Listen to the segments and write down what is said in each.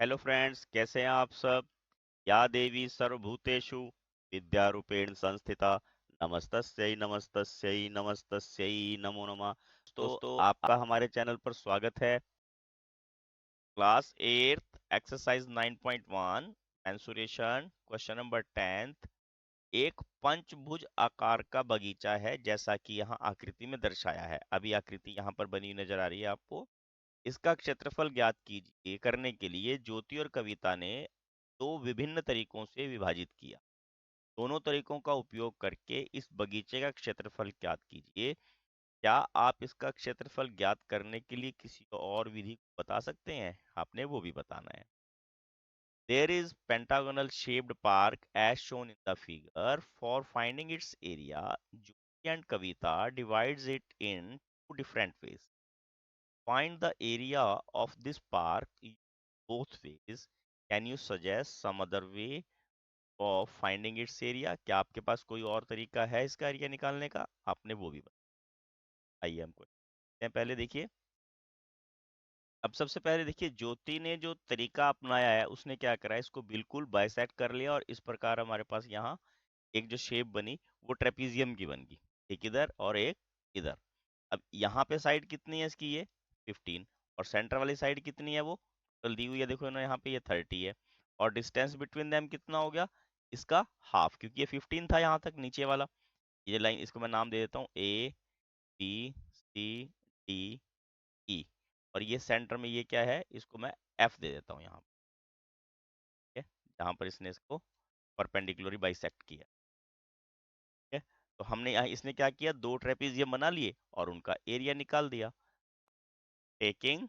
Hello friends, कैसे हैं आप सब। या देवी सर्वभूतेषु विद्यारूपेण संस्थिता नमस्तस्यै नमस्तस्यै नमस्तस्यै नमो नमः। तो दोस्तों आपका हमारे चैनल पर स्वागत है। Class 8 exercise 9.1 mensuration question number 10। एक पंचभुज आकार का बगीचा है जैसा कि यहाँ आकृति में दर्शाया है। अभी आकृति यहाँ पर बनी हुई नजर आ रही है आपको। इसका क्षेत्रफल ज्ञात कीजिए करने के लिए ज्योति और कविता ने दो विभिन्न तरीकों से विभाजित किया। दोनों तरीकों का उपयोग करके इस बगीचे का क्षेत्रफल ज्ञात कीजिए। क्या आप इसका क्षेत्रफल ज्ञात करने के लिए किसी और विधि को बता सकते हैं? आपने वो भी बताना है। There is pentagonal shaped park as shown in the figure. For finding its area, Jyoti and Kavita divides it in two different ways. Find the area of this park both ways. Can you suggest some other way of finding its area? क्या आपके पास कोई और तरीका है इसका area निकालने का? आपने वो भी बताइए हमको। पहले देखिए। अब सबसे पहले देखिए, ज्योति ने जो तरीका अपनाया है उसने क्या करा है, इसको बिल्कुल बाइसेक्ट कर लिया और इस प्रकार हमारे पास यहाँ एक जो शेप बनी वो ट्रेपीजियम की बन गई। एक इधर और एक इधर। अब यहाँ पे साइड कितनी है इसकी, ये 15। और सेंटर वाली साइड कितनी है, वो टोटल दी हुई है, देखो ना यहाँ पे ये 30 है। और डिस्टेंस बिटवीन देम कितना हो गया, इसका हाफ, क्योंकि ये 15 था यहाँ तक नीचे वाला। ये लाइन, इसको मैं नाम दे देता हूँ ए बी सी डी ई। और ये सेंटर में ये क्या है, इसको मैं एफ दे देता हूँ यहाँ पे, जहाँ पर इसने इसको परपेंडिकुलरली बाइसेक्ट किया। ठीक है। तो हमने यहाँ इसने क्या किया, दो ट्रेपीजियम बना लिए और उनका एरिया निकाल दिया। टेकिंग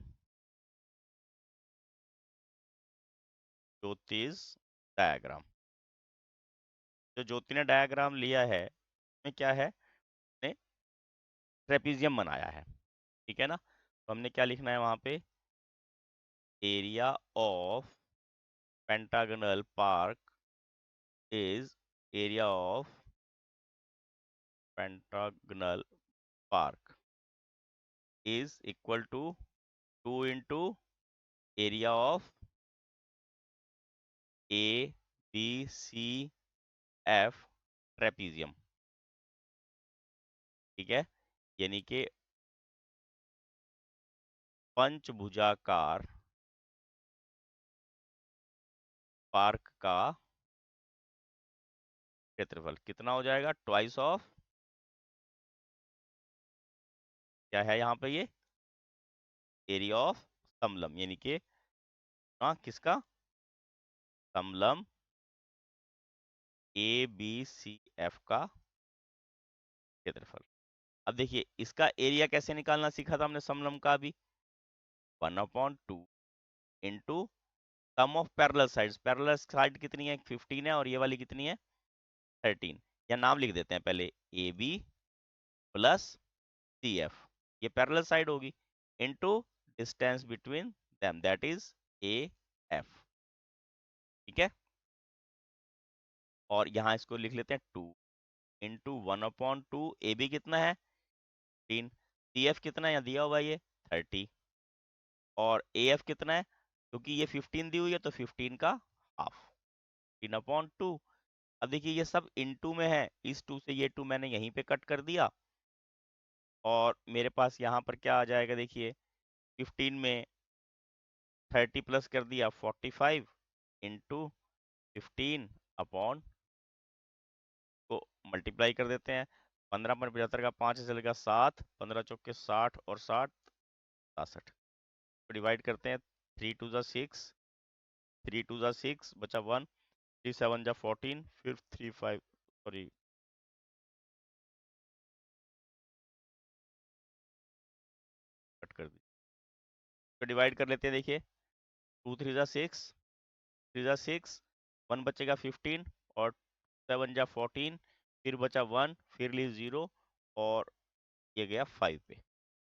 ज्योतिष डायग्राम। जो ज्योति ने डायग्राम लिया है उसमें क्या है, ने ट्रेपीजियम बनाया है। ठीक है ना। तो हमने क्या लिखना है वहां पे, area of pentagonal park is area of pentagonal park is equal to 2 into area of A B C F trapezium. ठीक है। यानी कि पंचभुजाकार पार्क का क्षेत्रफल कितना हो जाएगा, ट्वाइस ऑफ, क्या है यहाँ पे, ये एरिया ऑफ समलम, यानी कि हाँ किसका, समलम ए बी सी एफ का क्षेत्रफल। अब देखिए इसका एरिया कैसे निकालना सीखा था हमने समलम का भी, 1/2 into sum of parallel sides. Parallel side कितनी है, 15 है, और ये वाली कितनी है, 13। या नाम लिख देते हैं पहले, A B plus C F, ये पैरेलल साइड होगी, into distance between them, that is A F. ठीक है। और यहाँ इसको लिख लेते हैं 2 इंटू 1/2। ए बी कितना है, 15। सी एफ कितना है, यहाँ दिया हुआ है ये 30। और ए एफ कितना है, क्योंकि ये 15 दी हुई है तो 15 का हाफ, 15/2। अब देखिए ये सब इनटू में है, इस 2 से ये 2 मैंने यहीं पे कट कर दिया। और मेरे पास यहाँ पर क्या आ जाएगा, देखिए 15 में 30 प्लस कर दिया 45 इंटू 15 को मल्टीप्लाई कर देते हैं। 15/75 का 5 से चलेगा 7, 15 चौके 60 और 60 66। तो डिवाइड करते हैं, 3 2 जा 6, 3 2 जा 6 बचा 1, 3 7 जा 14, फिर 3 5 सॉरी कट कर दी। तो डिवाइड कर लेते हैं, देखिए 2 3 जा 6, 3 जा 6, 1 बचेगा 15 और 7 जा 14, फिर बचा 1, फिर ली 0 और ये गया 5 पे।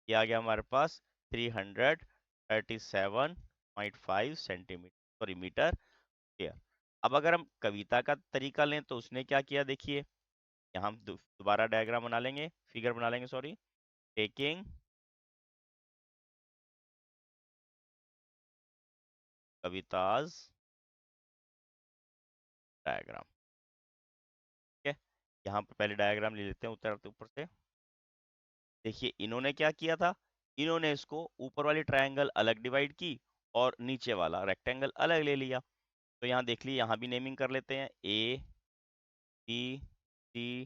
ये आ गया हमारे पास 337.5 सेंटीमीटर, सॉरी मीटर स्क्वायर। अब अगर हम कविता का तरीका लें तो उसने क्या किया, देखिए यहाँ हम दोबारा डायग्राम बना लेंगे, फिगर बना लेंगे, सॉरी। Taking Kavita's diagram. ठीक है, यहाँ पे पहले डायग्राम ले लेते हैं ऊपर से। देखिए इन्होंने क्या किया था, इन्होंने इसको ऊपर वाली ट्रायंगल अलग डिवाइड की और नीचे वाला रेक्टेंगल अलग ले लिया। तो यहाँ देख लीजिए, यहाँ भी नेमिंग कर लेते हैं, ए बी सी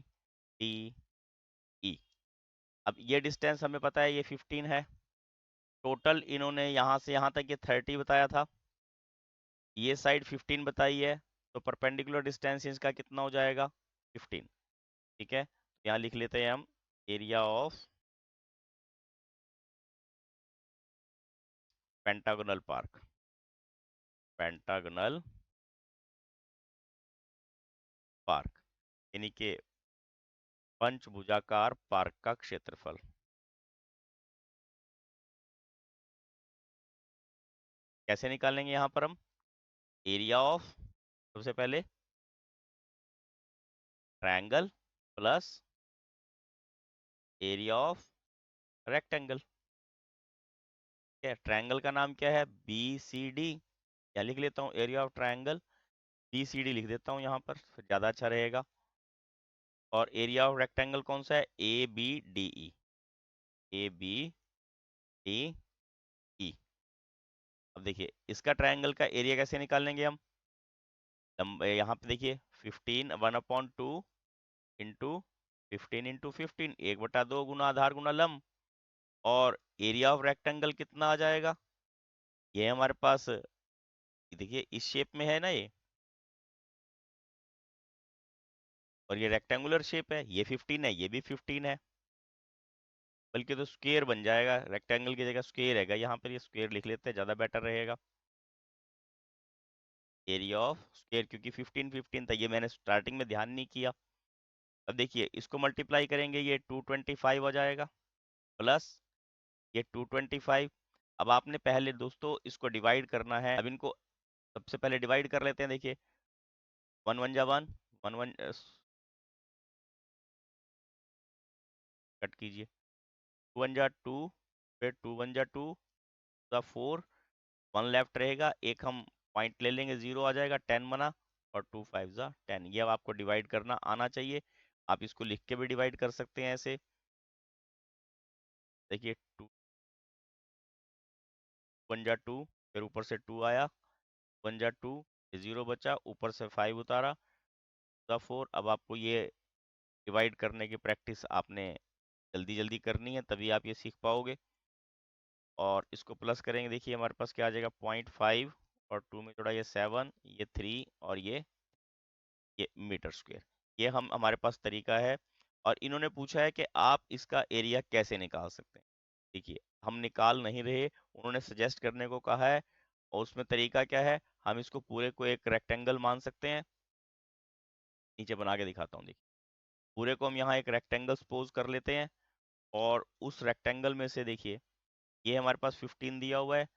डी ई। अब ये डिस्टेंस हमें पता है ये 15 है। टोटल इन्होंने यहाँ से यहाँ तक ये 30 बताया था, ये साइड 15 बताई है, तो परपेंडिकुलर डिस्टेंस इसका कितना हो जाएगा, 15। ठीक है, यहाँ लिख लेते हैं हम area of pentagonal park, pentagonal park यानी कि पंचभुजाकार पार्क का क्षेत्रफल। कैसे निकालेंगे यहाँ पर हम, एरिया ऑफ, सबसे पहले triangle plus area of rectangle. क्या ट्रायंगल का नाम क्या है, बी सी डी। या लिख लेता हूँ area of triangle B C D लिख देता हूँ यहाँ पर, फिर ज़्यादा अच्छा रहेगा। और एरिया ऑफ रेक्टेंगल कौन सा है, A B D E, A B D E. अब देखिए इसका ट्रायंगल का एरिया कैसे निकालेंगे हम, यहाँ पे देखिए 15 1/2 इंटू 15 × 15, 1/2 गुना आधार गुना लंब। और एरिया ऑफ रेक्टेंगल कितना आ जाएगा, ये हमारे पास देखिए इस शेप में है ना ये, और ये रेक्टेंगुलर शेप है, ये 15 है, ये भी 15 है, बल्कि तो स्क्वायर बन जाएगा, रेक्टेंगल की जगह स्क्वायर रहेगा, यहाँ पर ये स्क्वायर लिख लेते हैं, ज़्यादा बेटर रहेगा। एरिया ऑफ स्क्वायर, क्योंकि 15 15 था, ये मैंने स्टार्टिंग में ध्यान नहीं किया। अब देखिए इसको मल्टीप्लाई करेंगे, ये 225 हो जाएगा, प्लस ये 225। अब आपने पहले दोस्तों इसको डिवाइड करना है, अब इनको सबसे पहले डिवाइड कर लेते हैं। देखिए 1 1 जा 1, 1 1 कट कीजिए, 2 1 जा 2, फिर 2 1 जा 2 द 4, 1 लेफ्ट रहेगा, एक हम पॉइंट ले लेंगे, 0 आ जाएगा, 10 बना, और 2 5 जा 10। ये अब आपको डिवाइड करना आना चाहिए, आप इसको लिख के भी डिवाइड कर सकते हैं ऐसे। देखिए 2 1 जा 2, फिर ऊपर से 2 आया, 1 जा 2, 0 बचा, ऊपर से 5 उतारा, द 4। अब आपको ये डिवाइड करने की प्रैक्टिस आपने जल्दी जल्दी करनी है, तभी आप ये सीख पाओगे। और इसको प्लस करेंगे, देखिए हमारे पास क्या आ जाएगा, 0.5, और 2 में जोड़ा ये 7, ये 3, और ये मीटर स्क्वायर। ये हम हमारे पास तरीका है। और इन्होंने पूछा है कि आप इसका एरिया कैसे निकाल सकते हैं। देखिए हम निकाल नहीं रहे, उन्होंने सजेस्ट करने को कहा है, और उसमें तरीका क्या है, हम इसको पूरे को एक रेक्टेंगल मान सकते हैं। नीचे बना के दिखाता हूँ, देखिए पूरे को हम यहाँ एक रेक्टेंगल सपोज कर लेते हैं, और उस रेक्टेंगल में से देखिए ये हमारे पास 15 दिया हुआ है,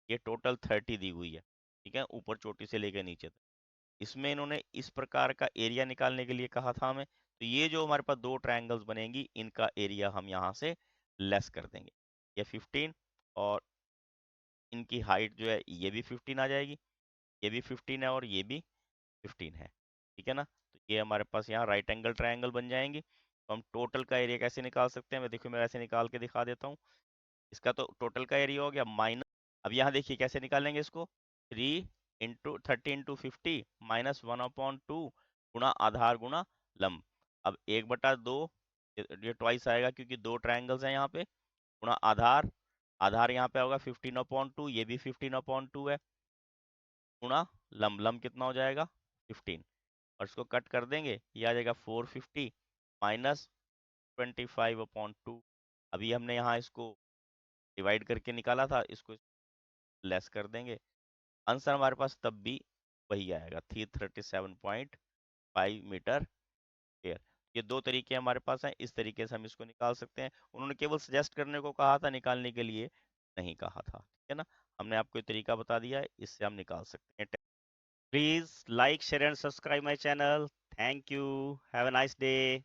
ये टोटल 30 दी हुई है। ठीक है, ऊपर चोटी से लेकर नीचे तक। इसमें इन्होंने इस प्रकार का एरिया निकालने के लिए कहा था हमें, तो ये जो हमारे पास दो ट्रायंगल्स बनेंगी, इनका एरिया हम यहाँ से लेस कर देंगे। ये 15, और इनकी हाइट जो है ये भी 15 आ जाएगी, ये भी 15 है, और ये भी 15 है। ठीक है ना, तो ये हमारे पास यहाँ राइट एंगल ट्रायंगल बन जाएंगी। तो हम टोटल का एरिया कैसे निकाल सकते हैं, मैं देखो मैं ऐसे निकाल के दिखा देता हूँ। इसका तो टोटल का एरिया हो गया माइनस, अब यहाँ देखिए कैसे निकालेंगे इसको, 3 × 30 × 50 -1/2 गुणा आधार गुणा लंब। अब 1/2, ये ट्वाइस आएगा क्योंकि दो ट्रायंगल्स हैं यहाँ पे, गुणा आधार, आधार यहाँ पे होगा 15/2, ये भी 15/2 है, गुणा लंब, लंब कितना हो जाएगा 15, और इसको कट कर देंगे, ये आ जाएगा 450 -25/2। अभी हमने यहाँ इसको डिवाइड करके निकाला था, इसको लेस कर देंगे, आंसर हमारे पास तब भी वही आएगा, 337.5 मीटर स्क्वायर। ये दो तरीके हमारे पास हैं, इस तरीके से हम इसको निकाल सकते हैं। उन्होंने केवल सजेस्ट करने को कहा था, निकालने के लिए नहीं कहा था। ठीक है ना, हमने आपको ये तरीका बता दिया है, इससे हम निकाल सकते हैं। Please like share and subscribe my channel. Thank you, have a nice day.